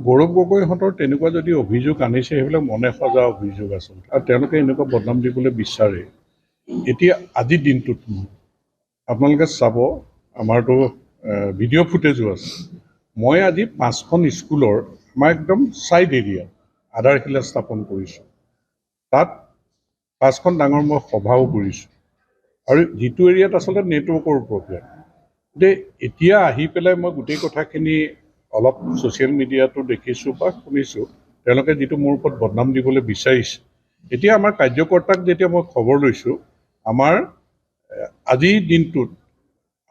গৌৰৱ গগৈহঁতৰ তেনেকুৱা যদি অভিযোগ আনিছে সেইবিলাক মনে সজা অভিযোগ আচলতে, আৰু তেওঁলোকে এনেকুৱা বদনাম দিবলৈ বিচাৰে। এতিয়া আজিৰ দিনটোত আপোনালোকে চাব, আমাৰতো ভিডিঅ' ফুটেজো আছে। মই আজি 5খন স্কুলৰ আমাৰ একদম ছাইড এৰিয়া আধাৰশিলা স্থাপন কৰিছোঁ। তাত 5খন ডাঙৰ মই সভাও কৰিছোঁ, আৰু যিটো এৰিয়াত আচলতে নেটৱৰ্কৰ প্ৰব্লেম। এতিয়া আহি পেলাই মই গোটেই কথাখিনি অলপ ছ'চিয়েল মিডিয়াতো দেখিছোঁ বা শুনিছোঁ, তেওঁলোকে যিটো মোৰ ওপৰত বদনাম দিবলৈ বিচাৰিছে। এতিয়া আমাৰ কাৰ্যকৰ্তাক যেতিয়া মই খবৰ লৈছোঁ, আমাৰ আজিৰ দিনটোত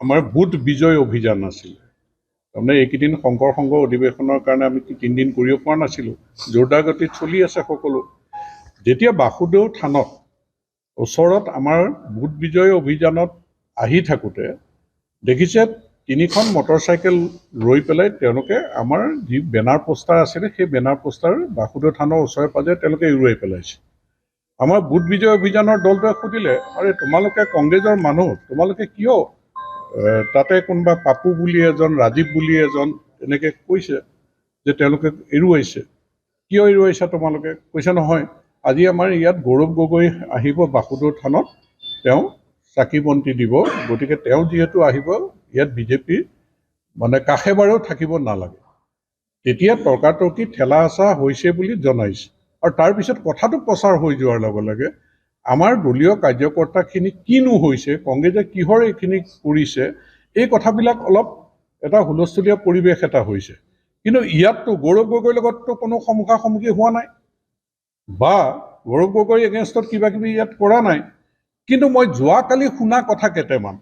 আমাৰ বুথ বিজয় অভিযান আছিল। তাৰমানে এইকেইদিন শংকৰ সংঘ অধিৱেশনৰ কাৰণে আমি 3 দিন কৰিব পৰা নাছিলোঁ, জোৰদাৰ গতিত চলি আছে সকলো। যেতিয়া বাসুদেৱ থানত ওচৰত আমাৰ বুথ বিজয় অভিযানত আহি থাকোঁতে দেখিছে 3খন মটৰচাইকেল ৰৈ পেলাই তেওঁলোকে আমাৰ যি বেনাৰ পোষ্টাৰ আছিলে সেই বেনাৰ পোষ্টাৰ বাসুদেৱ থানৰ ওচৰে পাজৰে তেওঁলোকে এৰুৱাই পেলাইছে। আমাৰ বুথ বিজয় অভিযানৰ দলটোৱে সুধিলে, আৰে তোমালোকে কংগ্ৰেছৰ মানুহ, তোমালোকে কিয় তাতে কোনোবা পাপু বুলি এজন, ৰাজীৱ বুলি এজন এনেকৈ কৈছে যে তেওঁলোকে এৰুৱাইছে, কিয় এৰুৱাইছা তোমালোকে? কৈছে নহয়, আজি আমাৰ ইয়াত গৌৰৱ গগৈ আহিব বাসুদেৱ থানত, তেওঁ চাকি বন্তি দিব, গতিকে তেওঁ যিহেতু আহিব, ইয়াত বিজেপি মানে কাষে বাৰেও থাকিব নালাগে। তেতিয়া তৰ্কাতৰ্কি ঠেলা হেঁচা হৈছে বুলি জনাইছে, আৰু তাৰপিছত কথাটো প্ৰচাৰ হৈ যোৱাৰ লগে লগে আমাৰ দলীয় কাৰ্যকৰ্তাখিনি কিনো হৈছে, কংগ্ৰেছে কিহৰ এইখিনি কৰিছে, এই কথাবিলাক অলপ এটা হুলস্থুলীয়া পৰিৱেশ এটা হৈছে। কিন্তু ইয়াততো গৌৰৱ গগৈৰ লগততো কোনো সন্মুখাসন্মুখি হোৱা নাই বা গৌৰৱ গগৈ এগেইনষ্টত কিবা কিবি ইয়াত কৰা নাই। কিন্তু মই যোৱাকালি শুনা কথা কেইটামান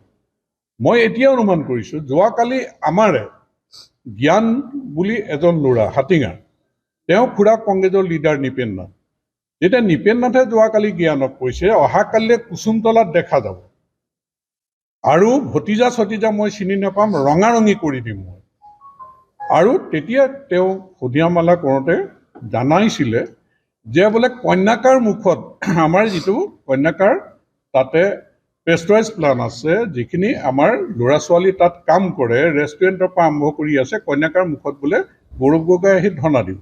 মই এতিয়া অনুমান কৰিছোঁ। যোৱাকালি আমাৰে জ্ঞান বুলি এজন ল'ৰা হাতীঙা, তেওঁ খুৰা কংগ্ৰেছৰ লিডাৰ নিপেন নাথ। যেতিয়া নিপেন নাথে যোৱাকালি জ্ঞানক কৈছে অহাকালিলৈ কুসুমতলাত দেখা যাব, আৰু ভতিজা চতিজা মই চিনি নাপাম, ৰঙাৰঙি কৰি দিম মই। আৰু তেতিয়া তেওঁ সদিয়ামালা কৰোঁতে জানাইছিলে যে বোলে কন্যাকাৰ মুখত আমাৰ যিটো কন্যাকাৰ তাতে পেষ্টৰাইজ প্লান আছে, যিখিনি আমাৰ ল'ৰা ছোৱালী তাত কাম কৰে, ৰেষ্টুৰেণ্টৰ পৰা আৰম্ভ কৰি আছে, কন্যাকাৰ মুখত বোলে গৌৰৱ গগৈ আহি ধনা দিব।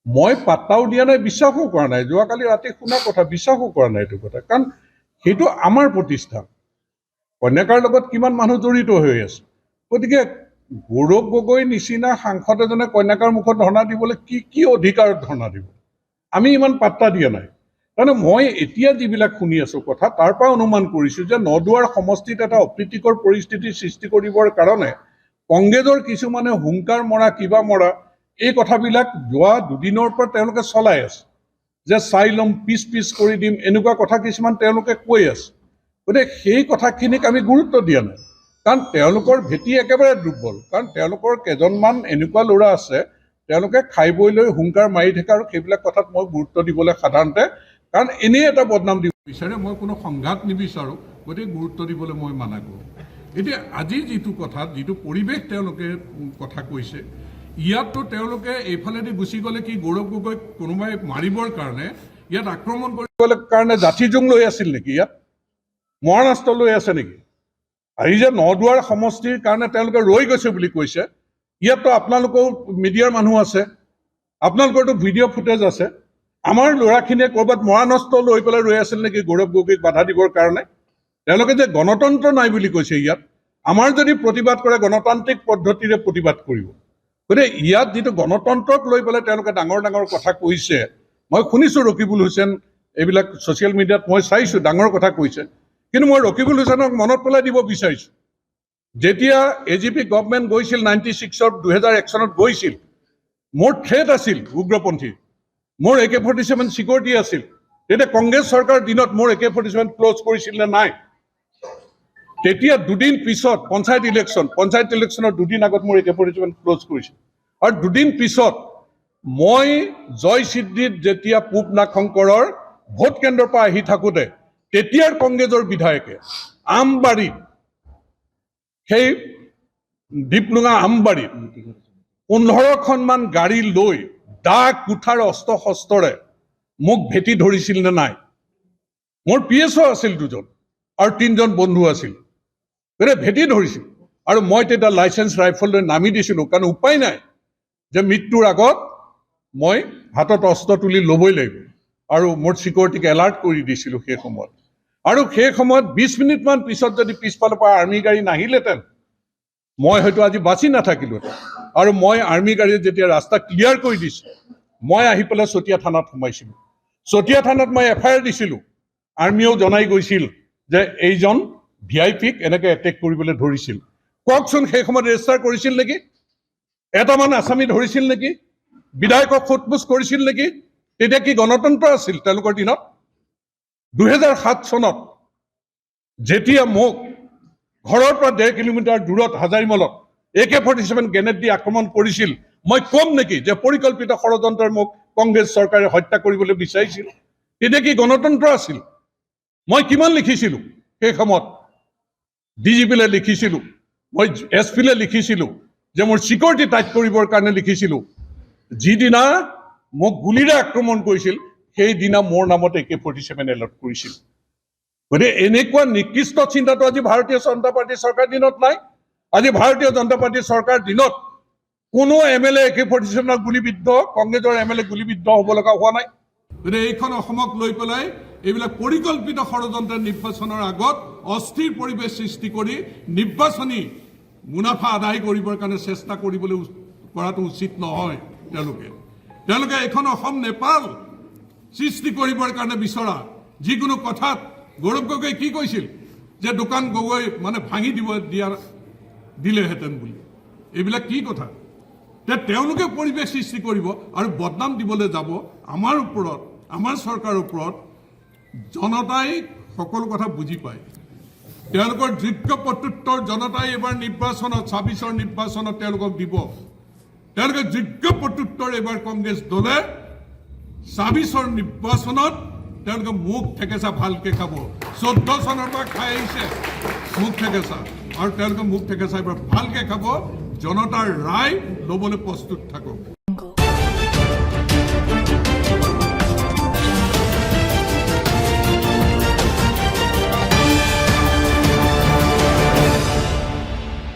মই পাত্তাও দিয়া নাই, বিশ্বাসো কৰা নাই। যোৱাকালি ৰাতি শুনা কথা, বিশ্বাসো কৰা নাই এইটো কথা, কাৰণ সেইটো আমাৰ প্ৰতিষ্ঠান, কন্যাকাৰ লগত কিমান মানুহ জড়িত হৈ আছে। গতিকে গৌৰৱ গগৈ নিচিনা সাংসদ এজনে কন্যাকাৰ মুখত ধৰ্ণা দিবলৈ কি অধিকাৰত ধৰ্ণা দিব, আমি ইমান পাত্তা দিয়া নাই। তাৰমানে মই এতিয়া যিবিলাক শুনি আছোঁ কথা, তাৰ পৰা অনুমান কৰিছোঁ যে নদুৱাৰ সমষ্টিত এটা অপ্ৰীতিকৰ পৰিস্থিতিৰ সৃষ্টি কৰিবৰ কাৰণে কংগ্ৰেছৰ কিছুমানে হুংকাৰ মৰা, কিবা মৰা, এই কথাবিলাক যোৱা 2 দিনৰ পৰা তেওঁলোকে চলাই আছে, যে চাই ল'ম, পিচ কৰি দিম, এনেকুৱা কথা কিছুমান তেওঁলোকে কৈ আছে। গতিকে সেই কথাখিনিক আমি গুৰুত্ব দিয়া নাই, কাৰণ তেওঁলোকৰ ভেটি একেবাৰে দুৰ্বল। কাৰণ তেওঁলোকৰ কেইজনমান এনেকুৱা ল'ৰা আছে, তেওঁলোকে খাই বৈ লৈ হুংকাৰ মাৰি থাকে, আৰু সেইবিলাক কথাত মই গুৰুত্ব দিবলৈ সাধাৰণতে, কাৰণ এনেই এটা বদনাম দিব বিচাৰে, মই কোনো সংঘাত নিবিচাৰোঁ, গতিকে গুৰুত্ব দিবলৈ মই মানা কৰোঁ। এতিয়া আজি যিটো কথাত যিটো পৰিৱেশ তেওঁলোকে কথা কৈছে, ইয়াততো তেওঁলোকে এইফালেদি গুচি গ'লে কি গৌৰৱ গগৈক কোনোবাই মাৰিবৰ কাৰণে ইয়াত আক্ৰমণ কৰিবলৈ কাৰণে জাঠি জোং লৈ আছিল নেকি? ইয়াত মৰাণাস্ত্ৰ লৈ আছে নেকি? আজি যে নদুৱাৰ সমষ্টিৰ কাৰণে তেওঁলোকে ৰৈ গৈছে বুলি কৈছে, ইয়াততো আপোনালোকেও মিডিয়াৰ মানুহ আছে, আপোনালোকৰতো ভিডিঅ' ফুটেজ আছে। আমাৰ ল'ৰাখিনিয়ে ক'ৰবাত মৰাণাস্ত্ৰ লৈ পেলাই ৰৈ আছিল নেকি গৌৰৱ গগৈক বাধা দিবৰ কাৰণে? তেওঁলোকে যে গণতন্ত্ৰ নাই বুলি কৈছে ইয়াত, আমাৰ যদি প্ৰতিবাদ কৰে গণতান্ত্ৰিক পদ্ধতিৰে প্ৰতিবাদ কৰিব। গতিকে ইয়াত যিটো গণতন্ত্ৰক লৈ পেলাই তেওঁলোকে ডাঙৰ ডাঙৰ কথা কৈছে, মই শুনিছোঁ ৰকিবুল হুছেইন এইবিলাক ছ'চিয়েল মিডিয়াত মই চাইছোঁ, ডাঙৰ কথা কৈছে। কিন্তু মই ৰকিবুল হুছেইনক মনত পেলাই দিব বিচাৰিছোঁ, যেতিয়া AGP গভৰ্ণমেণ্ট গৈছিল 96-2001 চনত গৈছিল, মোৰ থ্ৰেট আছিল উগ্ৰপন্থী, মোৰ AK-47 চিকিউৰিটি আছিল। তেতিয়া কংগ্ৰেছ চৰকাৰৰ দিনত মোৰ AK-47 ক্ল'জ কৰিছিল নে নাই? তেতিয়া 2 দিন পিছত পঞ্চায়ত ইলেকশ্যনৰ 2 দিন আগত মোৰ AK-47 ক্ল'জ কৰিছিল, আৰু 2 দিন পিছত মই জয় সিদ্ধিত যেতিয়া পূব নাগশংকৰৰ ভোট কেন্দ্ৰৰ পৰা আহি থাকোঁতে তেতিয়াৰ কংগ্ৰেছৰ বিধায়কে আমবাৰীত, সেই দীপলুঙা আমবাৰীত 15খনমান গাড়ী লৈ দা কুঠাৰ অস্ত্ৰ শস্ত্ৰৰে মোক ভেটি ধৰিছিল নে নাই? মোৰ PSO আছিল 2জন, আৰু 3জন বন্ধু আছিল, গতিকে ভেটি ধৰিছিল। আৰু মই তেতিয়া লাইচেন্স ৰাইফল লৈ নামি দিছিলোঁ, কাৰণ উপায় নাই যে মৃত্যুৰ আগত মই হাতত অস্ত্ৰ তুলি ল'বই লাগিব আৰু মোৰ চিকিউৰিটিক এলাৰ্ট কৰি দিছিলোঁ সেই সময়ত আৰু সেই সময়ত 20 মিনিটমান পিছত যদি পিছফালৰ পৰা আৰ্মি গাড়ী নাহিলেহেঁতেন মই হয়তো আজি বাচি নাথাকিলোহেঁতেন আৰু মই আৰ্মি গাড়ীয়ে যেতিয়া ৰাস্তা ক্লিয়াৰ কৰি দিছোঁ মই আহি পেলাই চতিয়া থানাত সোমাইছিলোঁ চতিয়া থানাত মই FIR দিছিলোঁ আৰ্মিয়েও জনাই গৈছিল যে এইজন VIPক এনেকৈ এটেক কৰিবলৈ ধৰিছিল কওকচোন সেই সময়ত ৰেজিষ্টাৰ কৰিছিল নেকি এটামান আসামী ধৰিছিল নেকি বিধায়কক সোধপোছ কৰিছিল নেকি তেতিয়া কি গণতন্ত্ৰ আছিল তেওঁলোকৰ দিনত 2007 চনত যেতিয়া মোক ঘৰৰ পৰা 1.5 কিলোমিটাৰ দূৰত হাজাৰিমলত AK-47 গ্ৰেনেড দি আক্ৰমণ কৰিছিল মই কম নেকি যে পৰিকল্পিত ষড়যন্ত্ৰৰ মোক কংগ্ৰেছ চৰকাৰে হত্যা কৰিবলৈ বিচাৰিছিল তেতিয়া কি গণতন্ত্ৰ আছিল মই কিমান লিখিছিলোঁ সেই সময়ত DGPলৈ লিখিছিলোঁ মই SPলৈ লিখিছিলোঁ যে মোৰ চিকিউৰিটি টাইট কৰিবৰ কাৰণে লিখিছিলোঁ যিদিনা মোক গুলীৰে আক্ৰমণ কৰিছিল সেইদিনা মোৰ নামত AK-47 এলাৰ্ট কৰিছিল গতিকে এনেকুৱা নিকৃষ্ট চিন্তাটো আজি ভাৰতীয় জনতা পাৰ্টীৰ চৰকাৰ দিনত নাই আজি ভাৰতীয় জনতা পাৰ্টীৰ চৰকাৰ দিনত কোনো MLA AK-47 গুলীবিদ্ধ কংগ্ৰেছৰ MLA গুলীবিদ্ধ হ'ব লগা হোৱা নাই গতিকে এইখন অসমক লৈ পেলাই এইবিলাক পৰিকল্পিত ষড়যন্ত্ৰ নিৰ্বাচনৰ আগত অস্থিৰ পৰিৱেশ সৃষ্টি কৰি নিৰ্বাচনী মুনাফা আদায় কৰিবৰ কাৰণে চেষ্টা কৰিবলৈ কৰাটো উচিত নহয় তেওঁলোকে এখন অসম নেপাল সৃষ্টি কৰিবৰ কাৰণে বিচৰা যিকোনো কথাত গৌৰৱ গগৈ কি কৈছিল যে দোকান গগৈ মানে ভাঙি দিলেহেঁতেন বুলি এইবিলাক কি কথা তেওঁলোকে পৰিৱেশ সৃষ্টি কৰিব আৰু বদনাম দিবলৈ যাব আমাৰ ওপৰত আমাৰ চৰকাৰৰ ওপৰত জনতাই সকলো কথা বুজি পায় তেওঁলোকৰ যোগ্য প্ৰত্যুত্তৰ জনতাই এবাৰ নিৰ্বাচনত 26ৰ নিৰ্বাচনত তেওঁলোকক দিব তেওঁলোকে যোগ্য প্ৰত্যুত্তৰ এবাৰ কংগ্ৰেছ দলে 26ৰ নিৰ্বাচনত তেওঁলোকে মুখ ঠেকেচা ভালকে খাব 14 চনৰ পৰা খাই আহিছে মুখ ঠেকেচা আৰু তেওঁলোকে মুখ ঠেকেচা এবাৰ ভালকে খাব জনতাৰ ৰায় ল'বলৈ প্ৰস্তুত থাকক